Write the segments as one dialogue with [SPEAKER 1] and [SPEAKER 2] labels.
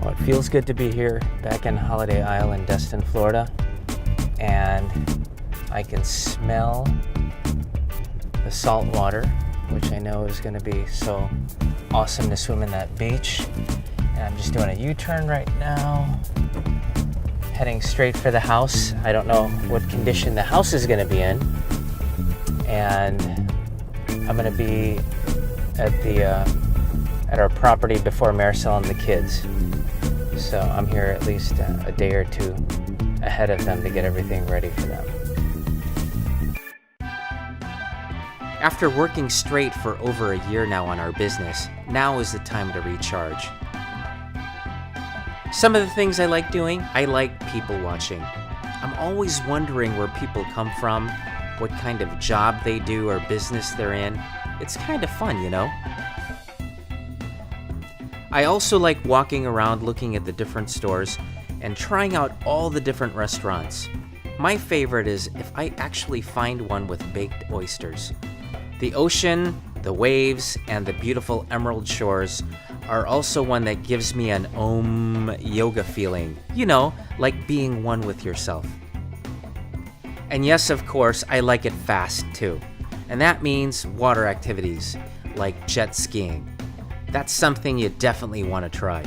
[SPEAKER 1] Well, it feels good to be here back in Holiday Isle in Destin, Florida, and I can smell the salt water, which I know is going to be so awesome to swim in that beach. And I'm just doing a U-turn right now, heading straight for the house. I don't know what condition the house is going to be in, and I'm going to be at our property before Marisol and the kids. So I'm here at least a day or two ahead of them to get everything ready for them. After working straight for over a year now on our business, now is the time to recharge. Some of the things I like doing, I like people watching. I'm always wondering where people come from, what kind of job they do or business they're in. It's kind of fun, you know? I also like walking around looking at the different stores and trying out all the different restaurants. My favorite is if I actually find one with baked oysters. The ocean, the waves, and the beautiful emerald shores are also one that gives me an Om yoga feeling. You know, like being one with yourself. And yes, of course, I like it fast too. And that means water activities like jet skiing. That's something you definitely want to try.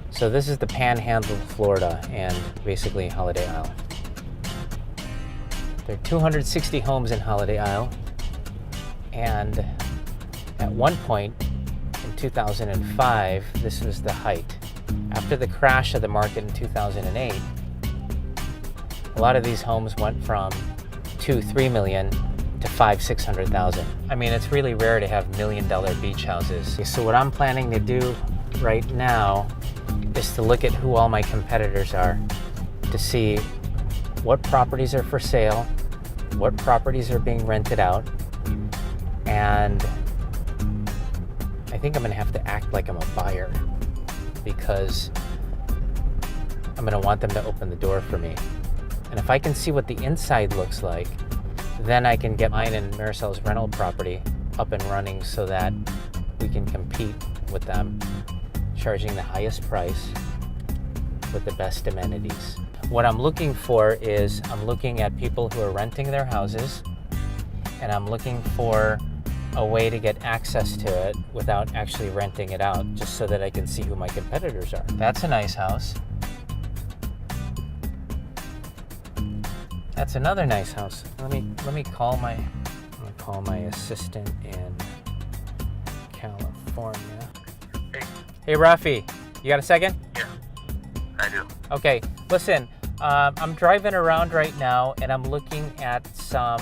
[SPEAKER 1] So this is the Panhandle of Florida and basically Holiday Isle. There are 260 homes in Holiday Isle, and at one point in 2005, this was the height. After the crash of the market in 2008, a lot of these homes went from $2-3 million to $500,000-600,000. I mean, it's really rare to have $1 million beach houses. So what I'm planning to do right now is to look at who all my competitors are, to see what properties are for sale, what properties are being rented out, and I think I'm gonna have to act like I'm a buyer, because I'm gonna want them to open the door for me. And if I can see what the inside looks like, then I can get mine and Marisol's rental property up and running so that we can compete with them, charging the highest price with the best amenities. What I'm looking for is, I'm looking at people who are renting their houses, and I'm looking for a way to get access to it without actually renting it out, just so that I can see who my competitors are. That's a nice house. That's another nice house. Let me call my assistant in California. Hey, Rafi, you got a second?
[SPEAKER 2] Yeah, I do.
[SPEAKER 1] Okay, listen, I'm driving around right now and I'm looking at some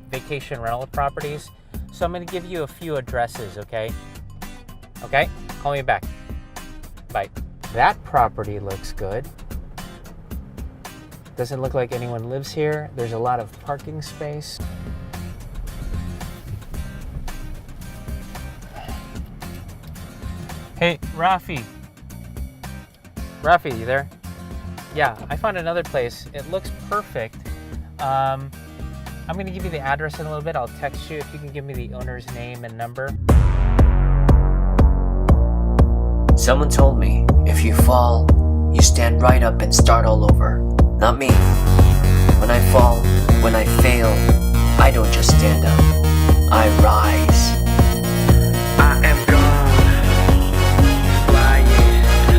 [SPEAKER 1] vacation rental properties. So I'm gonna give you a few addresses, okay? Okay, call me back. Bye. That property looks good. Doesn't look like anyone lives here. There's a lot of parking space. Hey, Rafi, you there? Yeah, I found another place. It looks perfect. I'm gonna give you the address in a little bit. I'll text you if you can give me the owner's name and number.
[SPEAKER 3] Someone told me, if you fall, you stand right up and start all over. Not me. When I fall, when I fail, I don't just stand up, I rise.
[SPEAKER 2] I am gone, flying,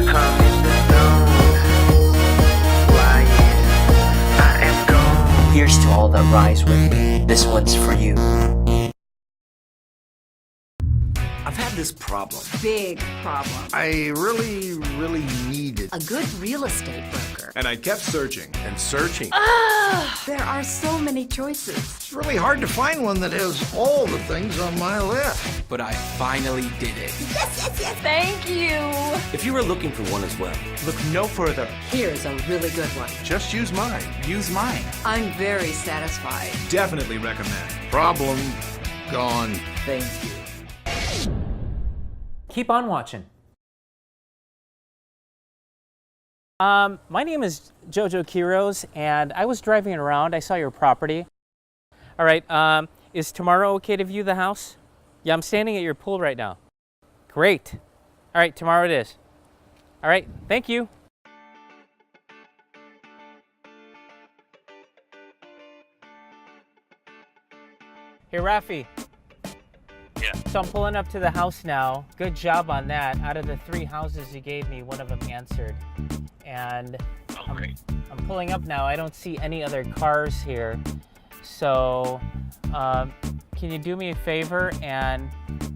[SPEAKER 2] I'm in the zone, flying, I am gone.
[SPEAKER 3] Here's to all that rise with me, this one's for you.
[SPEAKER 4] I've had this problem?
[SPEAKER 5] Big problem.
[SPEAKER 4] I really needed.
[SPEAKER 5] A good real estate broker.
[SPEAKER 4] And I kept searching and searching.
[SPEAKER 5] There are so many choices.
[SPEAKER 4] It's really hard to find one that has all the things on my list.
[SPEAKER 6] But I finally did it.
[SPEAKER 5] Thank you.
[SPEAKER 6] If you are looking for one as well, look no further.
[SPEAKER 5] Here's a really good one.
[SPEAKER 4] Just use mine.
[SPEAKER 6] Use mine.
[SPEAKER 5] I'm very satisfied.
[SPEAKER 4] Definitely recommend. Problem gone.
[SPEAKER 6] Thank you.
[SPEAKER 1] Keep on watching. My name is Jojo Quiroz, and I was driving around. I saw your property. All right, is tomorrow okay to view the house? Yeah, I'm standing at your pool right now. Great. All right, tomorrow it is. All right, thank you. Hey, Rafi.
[SPEAKER 2] Yeah.
[SPEAKER 1] So I'm pulling up to the house now. Good job on that. Out of the 3 houses you gave me, one of them answered. And
[SPEAKER 2] Great.
[SPEAKER 1] I'm pulling up now. I don't see any other cars here. So can you do me a favor and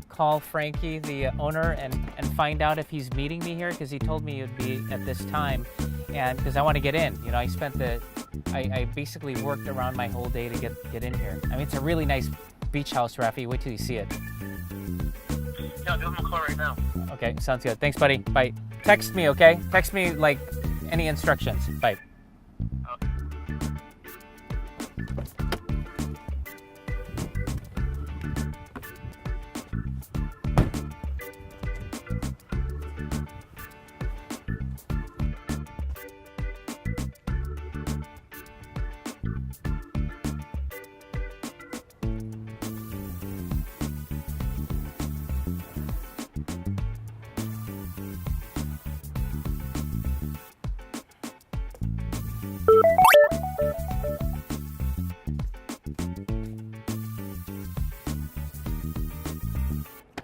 [SPEAKER 1] call Frankie, the owner, and find out if he's meeting me here? Because he told me you'd be at this time. And because I want to get in. You know, I basically worked around my whole day to get in here. I mean, it's a really nice beach house, Rafi. Wait till you see it.
[SPEAKER 2] Yeah, I'll give him a call right now.
[SPEAKER 1] Okay, sounds good. Thanks, buddy. Bye. Text me, okay? Text me, like, any instructions. Bye.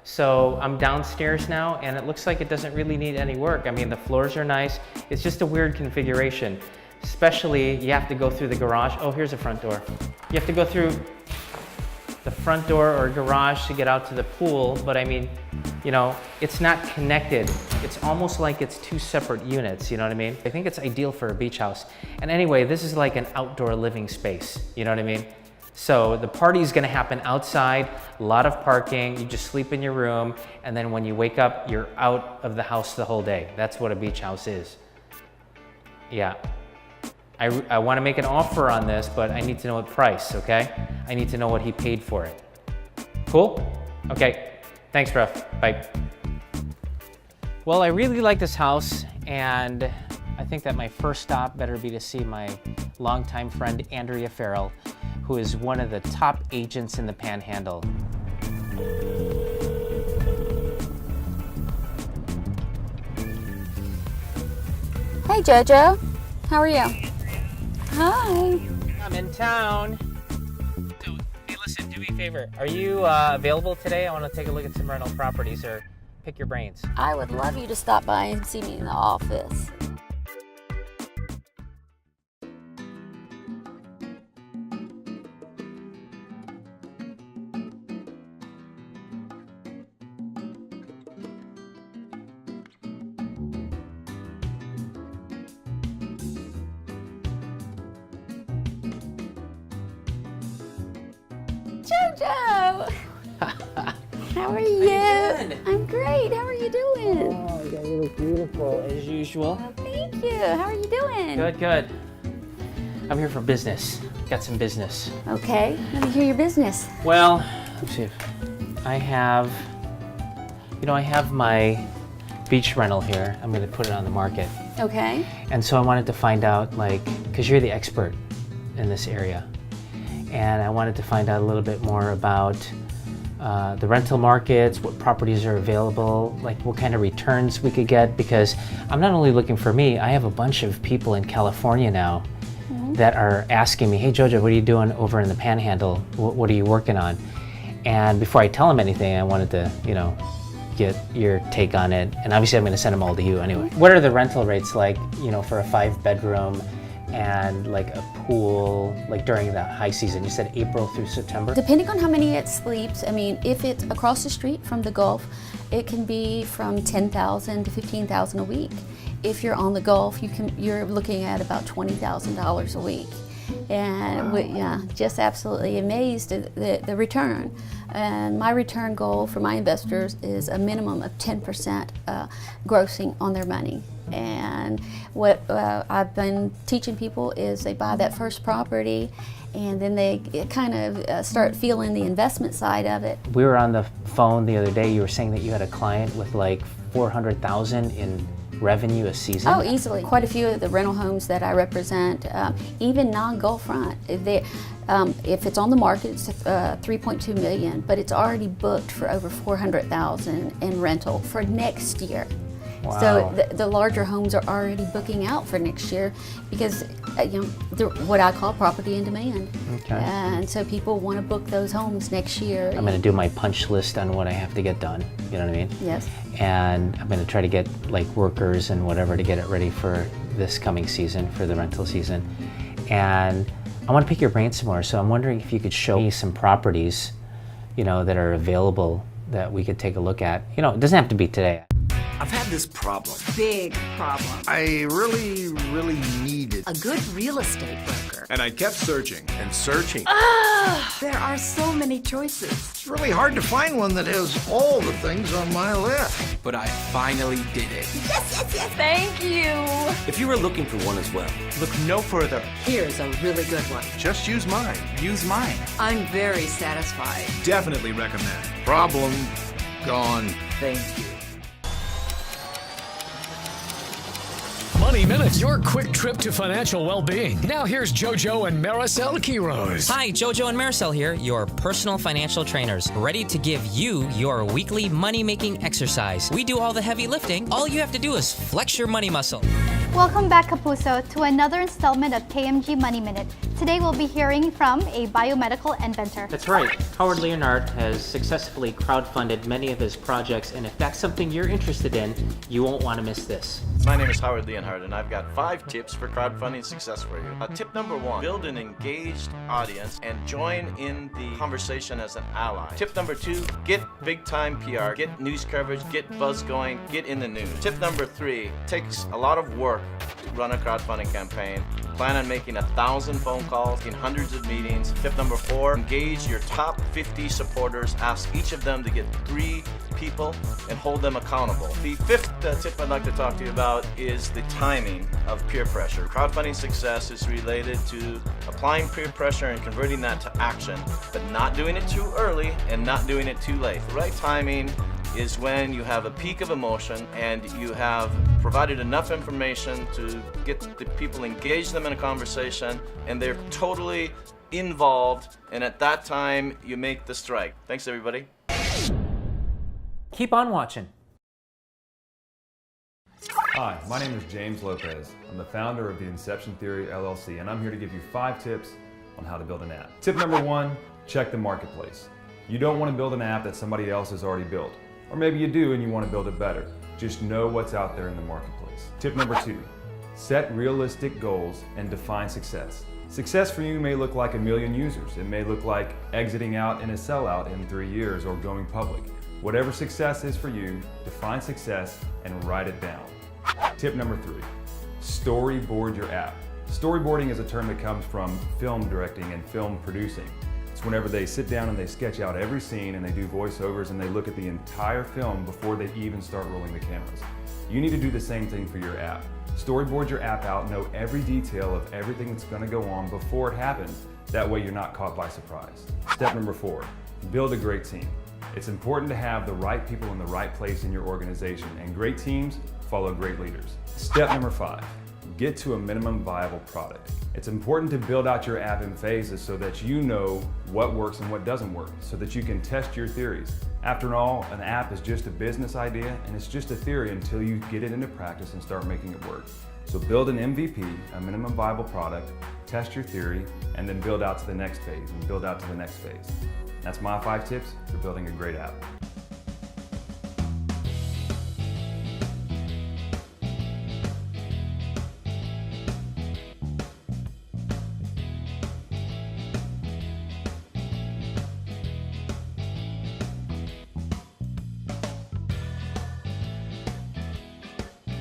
[SPEAKER 1] So I'm downstairs now, and it looks like it doesn't really need any work. I mean, the floors are nice. It's just a weird configuration. Especially, you have to go through the garage. Oh, here's a front door. You have to go through the front door or garage to get out to the pool, but I mean, you know, it's not connected. It's almost like it's 2 separate units, you know what I mean? I think it's ideal for a beach house. And anyway, this is like an outdoor living space, you know what I mean? So the party is gonna happen outside, a lot of parking, you just sleep in your room, and then when you wake up, you're out of the house the whole day. That's what a beach house is. Yeah. I wanna make an offer on this, but I need to know what price, okay? I need to know what he paid for it. Cool? Okay, thanks, Ref, bye. Well, I really like this house, and I think that my first stop better be to see my longtime friend, Andrea Farrell, who is one of the top agents in the Panhandle.
[SPEAKER 7] Hey Jojo, how are you? Hi.
[SPEAKER 1] I'm in town. So, hey, listen, do me a favor. Are you available today? I want to take a look at some rental properties or pick your brains.
[SPEAKER 7] I would love you to stop by and see me in the office. Jojo! How are you?
[SPEAKER 1] Good.
[SPEAKER 7] I'm great. How are you doing?
[SPEAKER 1] Oh, you look beautiful as usual.
[SPEAKER 7] Oh, thank you. How are you doing?
[SPEAKER 1] Good, good. I'm here for business. Got some business.
[SPEAKER 7] Okay. Let me hear your business.
[SPEAKER 1] Well, let's see. I have my beach rental here. I'm going to put it on the market.
[SPEAKER 7] Okay.
[SPEAKER 1] And so I wanted to find out, like, because you're the expert in this area, and I wanted to find out a little bit more about the rental markets, what properties are available, like what kind of returns we could get, because I'm not only looking for me, I have a bunch of people in California now that are asking me, hey Jojo, what are you doing over in the Panhandle? What are you working on? And before I tell them anything, I wanted to, get your take on it. And obviously I'm gonna send them all to you anyway. What are the rental rates like, for a 5-bedroom and like a pool, like during the high season? You said April through September?
[SPEAKER 7] Depending on how many it sleeps, I mean, if it's across the street from the Gulf, it can be from $10,000 to $15,000 a week. If you're on the Gulf, you're looking at about $20,000 a week. And yeah, just absolutely amazed at the return. And my return goal for my investors is a minimum of 10% grossing on their money. And what I've been teaching people is they buy that first property and then they kind of start feeling the investment side of it.
[SPEAKER 1] We were on the phone the other day, you were saying that you had a client with like $400,000 in revenue a season?
[SPEAKER 7] Oh, easily. Quite a few of the rental homes that I represent, even non-Gulf front, if it's on the market, it's $3.2 million, but it's already booked for over $400,000 in rental for next year.
[SPEAKER 1] Wow.
[SPEAKER 7] So the larger homes are already booking out for next year because they're what I call property in demand.
[SPEAKER 1] Okay.
[SPEAKER 7] And so people want to book those homes next year.
[SPEAKER 1] I'm going to do my punch list on what I have to get done, you know what I mean?
[SPEAKER 7] Yes.
[SPEAKER 1] And I'm going to try to get like workers and whatever to get it ready for this coming season, for the rental season. And I want to pick your brain some more, so I'm wondering if you could show me some properties, that are available that we could take a look at. It doesn't have to be today.
[SPEAKER 6] I've had this problem.
[SPEAKER 5] Big problem.
[SPEAKER 4] I really, really needed.
[SPEAKER 5] A good real estate broker.
[SPEAKER 6] And I kept searching and searching.
[SPEAKER 5] There are so many choices.
[SPEAKER 4] It's really hard to find one that has all the things on my list.
[SPEAKER 6] But I finally did it.
[SPEAKER 5] Thank you.
[SPEAKER 6] If you were looking for one as well, look no further.
[SPEAKER 5] Here's a really good one.
[SPEAKER 6] Just use mine. Use mine.
[SPEAKER 5] I'm very satisfied.
[SPEAKER 6] Definitely recommend.
[SPEAKER 4] Problem gone.
[SPEAKER 6] Thank you.
[SPEAKER 8] Money Minute, your quick trip to financial well-being. Now here's JoJo and Maricel Quiroz.
[SPEAKER 9] Hi, JoJo and Maricel here, your personal financial trainers, ready to give you your weekly money-making exercise. We do all the heavy lifting. All you have to do is flex your money muscle.
[SPEAKER 10] Welcome back, Kapuso, to another installment of KMG Money Minute. Today we'll be hearing from a biomedical inventor.
[SPEAKER 1] That's right. Howard Leonard has successfully crowdfunded many of his projects, and if that's something you're interested in, you won't want to miss this.
[SPEAKER 11] My name is Howard Leonhard, and I've got 5 tips for crowdfunding success for you. Tip number 1, build an engaged audience and join in the conversation as an ally. Tip number 2, get big-time PR, get news coverage, get buzz going, get in the news. Tip number 3, takes a lot of work to run a crowdfunding campaign. Plan on making 1,000 phone calls, in hundreds of meetings. Tip number 4, engage your top 50 supporters. Ask each of them to get 3 people and hold them accountable. The 5th tip I'd like to talk to you about is the timing of peer pressure. Crowdfunding success is related to applying peer pressure and converting that to action, but not doing it too early and not doing it too late. The right timing is when you have a peak of emotion and you have provided enough information to get the people, engage them in a conversation, and they're totally involved, and at that time you make the strike. Thanks, everybody.
[SPEAKER 1] Keep on watching.
[SPEAKER 12] Hi, my name is James Lopez. I'm the founder of the Inception Theory LLC, and I'm here to give you 5 tips on how to build an app. Tip number 1, check the marketplace. You don't want to build an app that somebody else has already built. Or maybe you do and you want to build it better. Just know what's out there in the marketplace. Tip number 2, set realistic goals and define success. Success for you may look like 1 million users. It may look like exiting out in a sellout in 3 years or going public. Whatever success is for you, define success and write it down. Tip number 3, storyboard your app. Storyboarding is a term that comes from film directing and film producing. It's whenever they sit down and they sketch out every scene and they do voiceovers and they look at the entire film before they even start rolling the cameras. You need to do the same thing for your app. Storyboard your app out, know every detail of everything that's going to go on before it happens. That way you're not caught by surprise. Step number 4, build a great team. It's important to have the right people in the right place in your organization, and great teams follow great leaders. Step number 5, get to a minimum viable product. It's important to build out your app in phases so that you know what works and what doesn't work, so that you can test your theories. After all, an app is just a business idea and it's just a theory until you get it into practice and start making it work. So build an MVP, a minimum viable product, test your theory, and then build out to the next phase and build out to the next phase. That's my 5 tips for building a great app.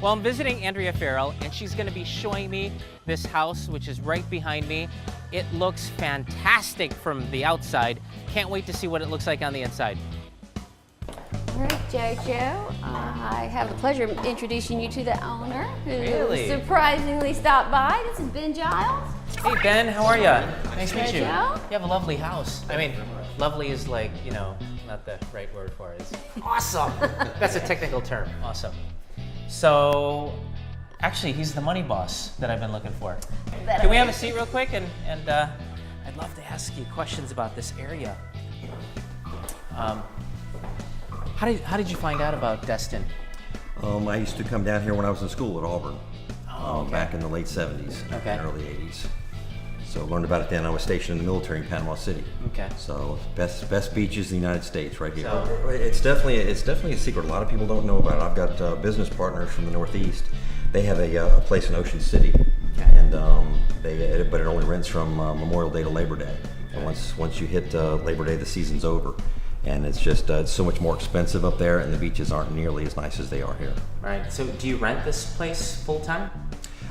[SPEAKER 1] Well, I'm visiting Andrea Farrell, and she's going to be showing me this house, which is right behind me. It looks fantastic from the outside. Can't wait to see what it looks like on the inside.
[SPEAKER 7] All right, JoJo, I have the pleasure of introducing you to the owner, who
[SPEAKER 1] Really?
[SPEAKER 7] surprisingly stopped by. This is Ben Giles.
[SPEAKER 1] Hey, Ben, how are you? Nice to meet you.
[SPEAKER 7] Joe?
[SPEAKER 1] You have a lovely house. I mean, lovely is like, you know, not the right word for it. It's awesome. That's a technical term. Awesome. So, actually, he's the money boss that I've been looking for. Can we have a seat real quick? And I'd love to ask you questions about this area. How did you find out about Destin?
[SPEAKER 13] I used to come down here when I was in school at Auburn.
[SPEAKER 1] Okay.
[SPEAKER 13] Back in the late 70s
[SPEAKER 1] Okay.
[SPEAKER 13] and early 80s. So learned about it then. I was stationed in the military in Panama City.
[SPEAKER 1] Okay.
[SPEAKER 13] So best beaches in the United States right here.
[SPEAKER 1] So-
[SPEAKER 13] It's definitely a secret. A lot of people don't know about it. I've got business partners from the Northeast. They have a place in Ocean City, and but it only rents from Memorial Day to Labor Day. And once you hit Labor Day, the season's over. And it's just it's so much more expensive up there, and the beaches aren't nearly as nice as they are here.
[SPEAKER 1] Right. So, do you rent this place full time?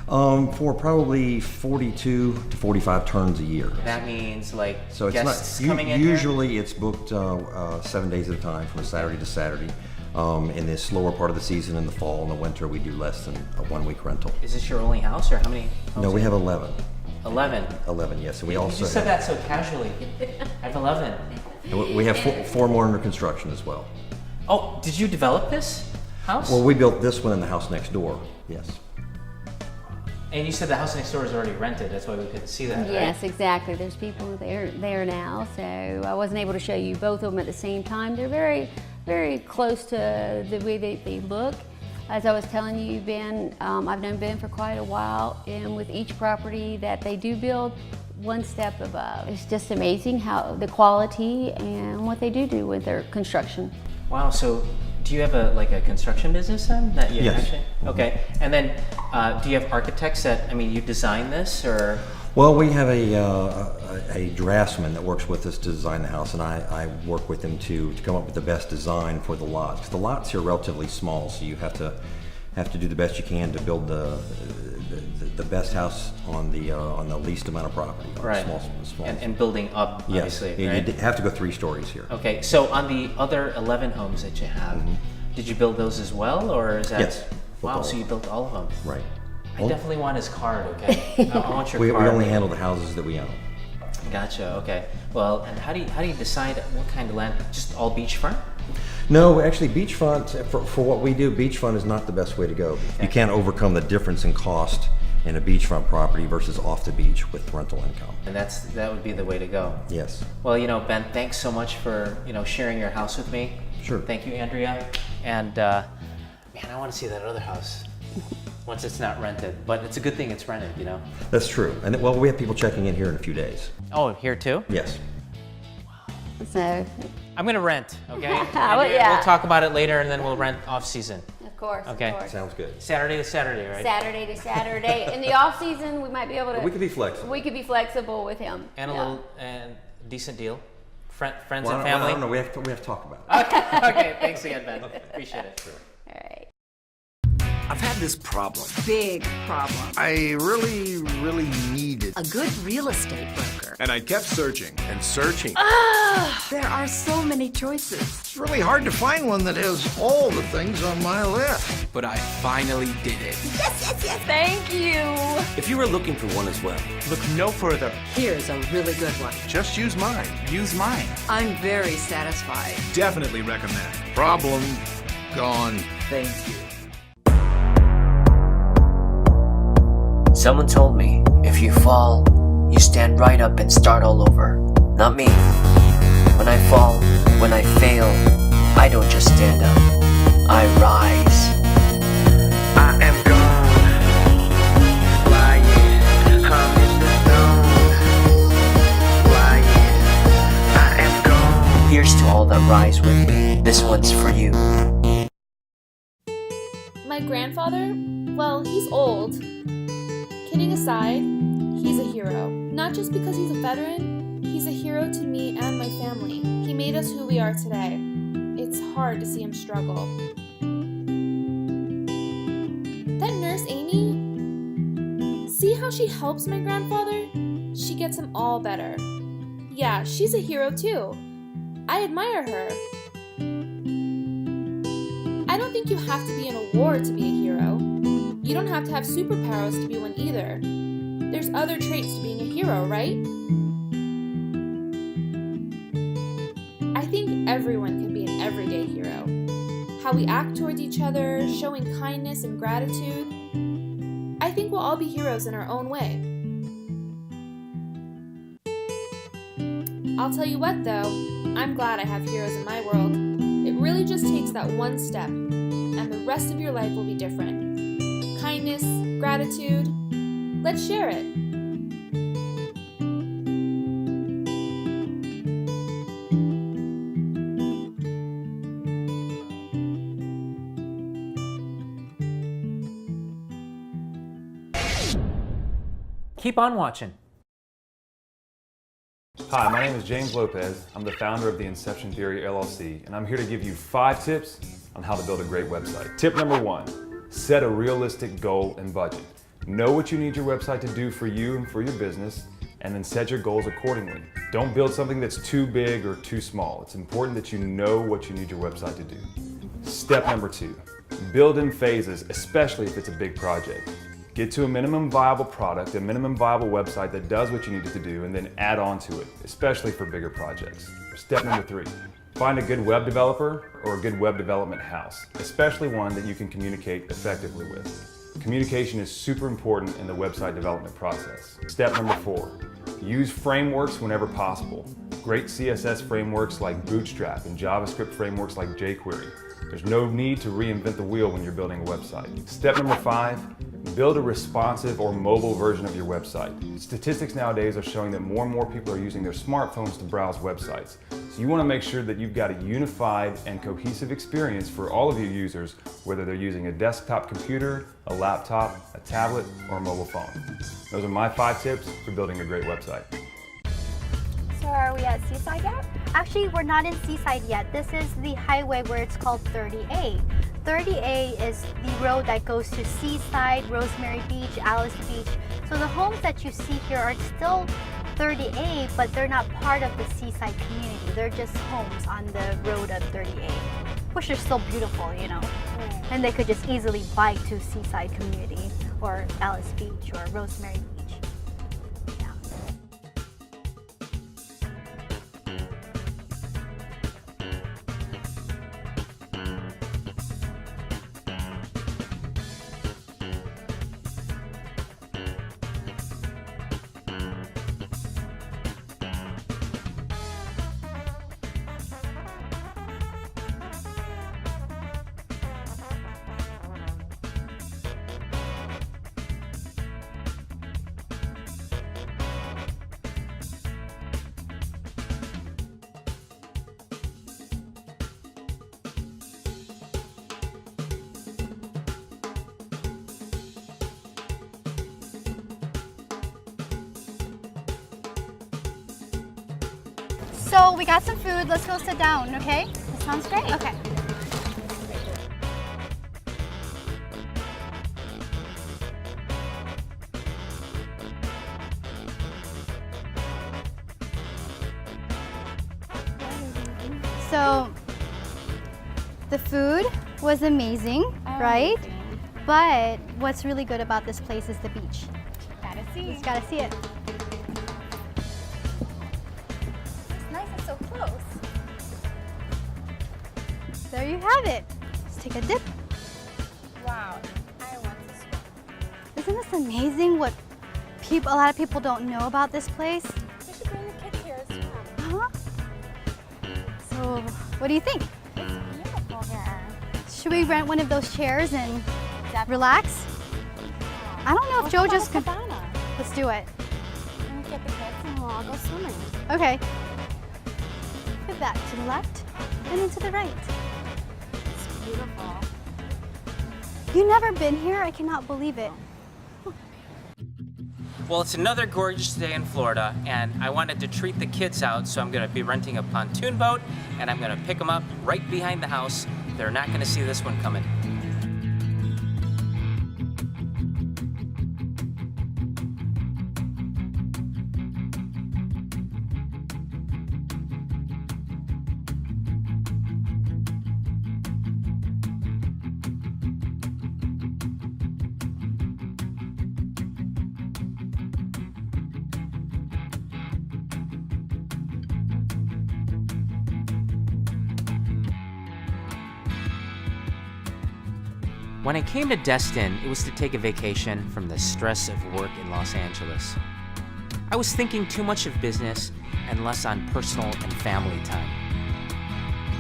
[SPEAKER 13] For probably 42 to 45 turns a year.
[SPEAKER 1] That means like
[SPEAKER 13] So it's
[SPEAKER 1] guests
[SPEAKER 13] not
[SPEAKER 1] coming in here?
[SPEAKER 13] usually it's booked 7 days at a time, from Saturday to Saturday. In the slower part of the season, in the fall and the winter, we do less than a 1 week rental.
[SPEAKER 1] Is this your only house, or how many?
[SPEAKER 13] No, we have 11.
[SPEAKER 1] 11.
[SPEAKER 13] 11, yes. And we
[SPEAKER 1] You
[SPEAKER 13] also
[SPEAKER 1] just said
[SPEAKER 13] have,
[SPEAKER 1] that so casually. I have 11.
[SPEAKER 13] and we have four more under construction as well.
[SPEAKER 1] Oh, did you develop this house?
[SPEAKER 13] Well, we built this one in the house next door. Yes.
[SPEAKER 1] And you said the house next door is already rented. That's why we couldn't see that.
[SPEAKER 7] Yes,
[SPEAKER 1] Right?
[SPEAKER 7] exactly. There's people there now, so I wasn't able to show you both of them at the same time. They're very, very close to the way they look. As I was telling you, Ben, I've known Ben for quite a while, and with each property that they do build, one step above. It's just amazing how the quality and what they do with their construction.
[SPEAKER 1] Wow. So, do you have a construction business then? That you
[SPEAKER 13] Yes.
[SPEAKER 1] Actually? Okay. And then, do you have architects that? I mean, you design this, or?
[SPEAKER 13] Well, we have a draftsman that works with us to design the house, and I work with him to come up with the best design for the lots. 'Cause the lots here are relatively small, so you have to do the best you can to build the best house on the least amount of property. On
[SPEAKER 1] Right.
[SPEAKER 13] Small.
[SPEAKER 1] And building up,
[SPEAKER 13] Yes,
[SPEAKER 1] obviously.
[SPEAKER 13] you
[SPEAKER 1] Right?
[SPEAKER 13] have to go 3 stories here.
[SPEAKER 1] Okay. So, on the other 11 homes that you have, did you build those as well, or is that?
[SPEAKER 13] Yes.
[SPEAKER 1] Wow. So you built all of them.
[SPEAKER 13] Right.
[SPEAKER 1] I definitely want his card. Okay. I want your
[SPEAKER 13] We
[SPEAKER 1] card.
[SPEAKER 13] only handle the houses that we own.
[SPEAKER 1] Gotcha. Okay. Well, and how do you decide what kind of land? Just all beachfront?
[SPEAKER 13] No, actually, beachfront, for what we do, beachfront is not the best way to go. You can't overcome the difference in cost in a beachfront property versus off the beach with rental income.
[SPEAKER 1] And that would be the way to go.
[SPEAKER 13] Yes.
[SPEAKER 1] Well, Ben, thanks so much for sharing your house with me.
[SPEAKER 13] Sure.
[SPEAKER 1] Thank you, Andrea. And man, I want to see that other house once it's not rented. But it's a good thing it's rented,
[SPEAKER 13] That's true. And well, we have people checking in here in a few days.
[SPEAKER 1] Oh, here too?
[SPEAKER 13] Yes.
[SPEAKER 7] So,
[SPEAKER 1] I'm gonna rent. Okay.
[SPEAKER 7] Well, yeah.
[SPEAKER 1] We'll talk about it later, and then we'll rent off season.
[SPEAKER 7] of course.
[SPEAKER 1] Okay.
[SPEAKER 7] Of course.
[SPEAKER 13] Sounds good.
[SPEAKER 1] Saturday to Saturday, right?
[SPEAKER 7] Saturday to Saturday. In the off season, we might be able to.
[SPEAKER 13] We could be flexible.
[SPEAKER 7] We could be flexible with him.
[SPEAKER 1] And a
[SPEAKER 7] Yeah.
[SPEAKER 1] little decent deal. Friends
[SPEAKER 13] Well,
[SPEAKER 1] and family.
[SPEAKER 13] I don't know. We have to talk about it.
[SPEAKER 1] Okay. Thanks again, Ben. Appreciate it.
[SPEAKER 7] All right.
[SPEAKER 6] I've had this problem.
[SPEAKER 5] Big problem.
[SPEAKER 4] I really, really needed
[SPEAKER 5] A good real estate broker.
[SPEAKER 6] And I kept searching and searching.
[SPEAKER 5] There are so many choices.
[SPEAKER 4] It's really hard to find one that has all the things on my list.
[SPEAKER 6] But I finally did it.
[SPEAKER 5] Yes. Thank you.
[SPEAKER 6] If you were looking for one as well, look no further.
[SPEAKER 5] Here's a really good one.
[SPEAKER 6] Just use mine. Use mine.
[SPEAKER 5] I'm very satisfied.
[SPEAKER 6] Definitely recommend.
[SPEAKER 4] Problem gone.
[SPEAKER 5] Thank you.
[SPEAKER 3] Someone told me, if you fall, you stand right up and start all over. Not me. When I fall, when I fail, I don't just stand up. I rise. I am gone. Lying, I'm in the zone. Lying, I am gone. Here's to all that rise with me. This one's for you.
[SPEAKER 14] My grandfather, well, he's old. Kidding aside, he's a hero. Not just because he's a veteran, he's a hero to me and my family. He made us who we are today. It's hard to see him struggle. she helps my grandfather, she gets him all better. Yeah, she's a hero too. I admire her. I don't think you have to be in a war to be a hero. You don't have to have superpowers to be one either. There's other traits to being a hero, right? I think everyone can be an everyday hero. How we act towards each other, showing kindness and gratitude. I think we'll all be heroes in our own way. I'll tell you what though, I'm glad I have heroes in my world. It really just takes that one step, and the rest of your life will be different. Kindness, gratitude, let's share it.
[SPEAKER 1] Keep on watching.
[SPEAKER 12] Hi, my name is James Lopez. I'm the founder of the Inception Theory LLC, and I'm here to give you 5 tips on how to build a great website. Tip number 1, set a realistic goal and budget. Know what you need your website to do for you and for your business, and then set your goals accordingly. Don't build something that's too big or too small. It's important that you know what you need your website to do. Step number 2, build in phases, especially if it's a big project. Get to a minimum viable product, a minimum viable website that does what you need it to do, and then add on to it, especially for bigger projects. Step number 3, find a good web developer or a good web development house, especially one that you can communicate effectively with. Communication is super important in the website development process. Step number 4, use frameworks whenever possible. Great CSS frameworks like Bootstrap and JavaScript frameworks like jQuery. There's no need to reinvent the wheel when you're building a website. Step number 5, build a responsive or mobile version of your website. Statistics nowadays are showing that more and more people are using their smartphones to browse websites. So you want to make sure that you've got a unified and cohesive experience for all of your users, whether they're using a desktop computer, a laptop, a tablet, or a mobile phone. Those are my 5 tips for building a great website.
[SPEAKER 10] So are we at Seaside yet? Actually, we're not in Seaside yet. This is the highway where it's called 30A. 30A is the road that goes to Seaside, Rosemary Beach, Alice Beach. So the homes that you see here are still 30A, but they're not part of the Seaside community. They're just homes on the road of 30A, which are still beautiful, you know. And they could just easily bike to Seaside community or Alice Beach or Rosemary Beach. So we got some food. Let's go sit down, okay? That sounds great. Okay. So the food was amazing, right? But what's really good about this place is the beach.
[SPEAKER 15] Gotta see.
[SPEAKER 10] You just gotta see it.
[SPEAKER 15] So close.
[SPEAKER 10] There you have it. Let's take a dip.
[SPEAKER 15] Wow, I want to swim.
[SPEAKER 10] Isn't this amazing what a lot of people don't know about this place?
[SPEAKER 15] We should bring the kids here as well.
[SPEAKER 10] Uh-huh. So, what do you think?
[SPEAKER 15] It's beautiful here.
[SPEAKER 10] Should we rent one of those chairs and relax? I don't know if Joe just could. Let's do it.
[SPEAKER 15] Let me get the kids and we'll all go swimming.
[SPEAKER 10] Okay. Put that to the left and then to the right.
[SPEAKER 15] It's beautiful.
[SPEAKER 10] You've never been here? I cannot believe it.
[SPEAKER 1] Well, it's another gorgeous day in Florida, and I wanted to treat the kids out, so I'm going to be renting a pontoon boat, and I'm going to pick them up right behind the house. They're not going to see this one coming. When I came to Destin, it was to take a vacation from the stress of work in Los Angeles. I was thinking too much of business and less on personal and family time.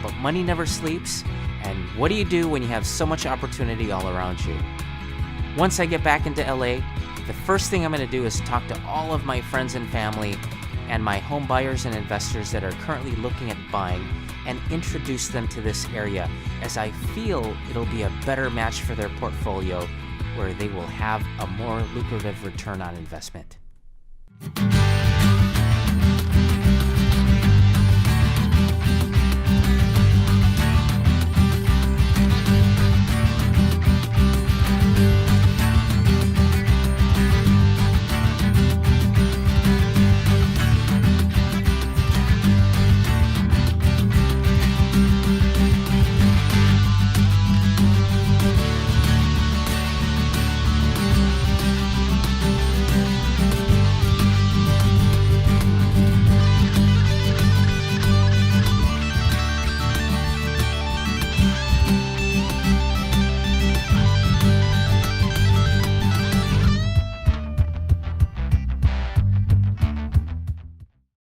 [SPEAKER 1] But money never sleeps, and what do you do when you have so much opportunity all around you? Once I get back into LA, the first thing I'm going to do is talk to all of my friends and family and my home buyers and investors that are currently looking at buying and introduce them to this area, as I feel it'll be a better match for their portfolio where they will have a more lucrative return on investment.